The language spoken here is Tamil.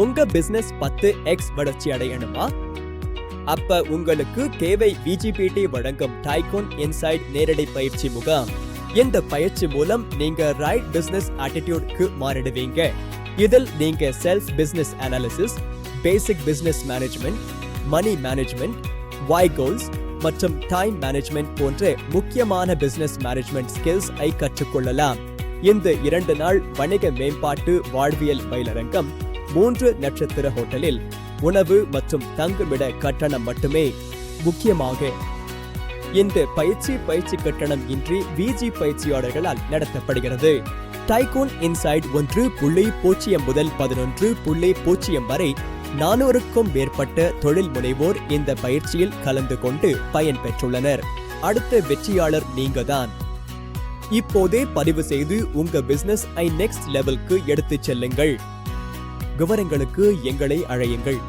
உங்க பிசினஸ் 10x வளர்ச்சி அடையணுமா? அப்ப உங்களுக்கு கேவை VGPT வழங்கும் டைகூன் இன்சைட் நேரடி பயிற்சி முகாம். இந்த பயிற்சி மூலம் நீங்க ரைட் பிசினஸ் ஆட்டிடியூட்க்கு மாறிடுவீங்க. இதில் நீங்க செல்ஃப் பிசினஸ் அனாலிசிஸ், பேசிக் பிசினஸ் மேனேஜ்மெண்ட், மணி மேனேஜ்மெண்ட், வை கோல்ஸ் மற்றும் டைம் மேனேஜ்மெண்ட் போன்ற முக்கியமான பிசினஸ் மேனேஜ்மெண்ட் ஸ்கில்ஸ் ஐ கற்றுக்கொள்ளலாம். இந்த 2 நாள் வணிக மேம்பாட்டு வாழ்வியல் பயிலரங்கம் 3 நட்சத்திர ஹோட்டலில் உணவு மற்றும் தங்குமிட கட்டணம் மட்டுமே. முக்கியமாக இந்த பயிற்சி கட்டணம் இன்றி VG பயிற்சியாளர்களால் நடத்தப்படுகிறது. டைகூன் இன்சைட் 1.0 முதல் 11.0 வரை 400க்கும் மேற்பட்ட தொழில் முனைவோர் இந்த பயிற்சியில் கலந்து கொண்டு பயன் பெற்றுள்ளனர். அடுத்த வெற்றியாளர் நீங்கதான். இப்போதே பதிவு செய்து உங்க பிசினஸ் நெக்ஸ்ட் லெவலுக்கு எடுத்துச் செல்லுங்கள். விவரங்களுக்கு எங்களை அழையுங்கள்.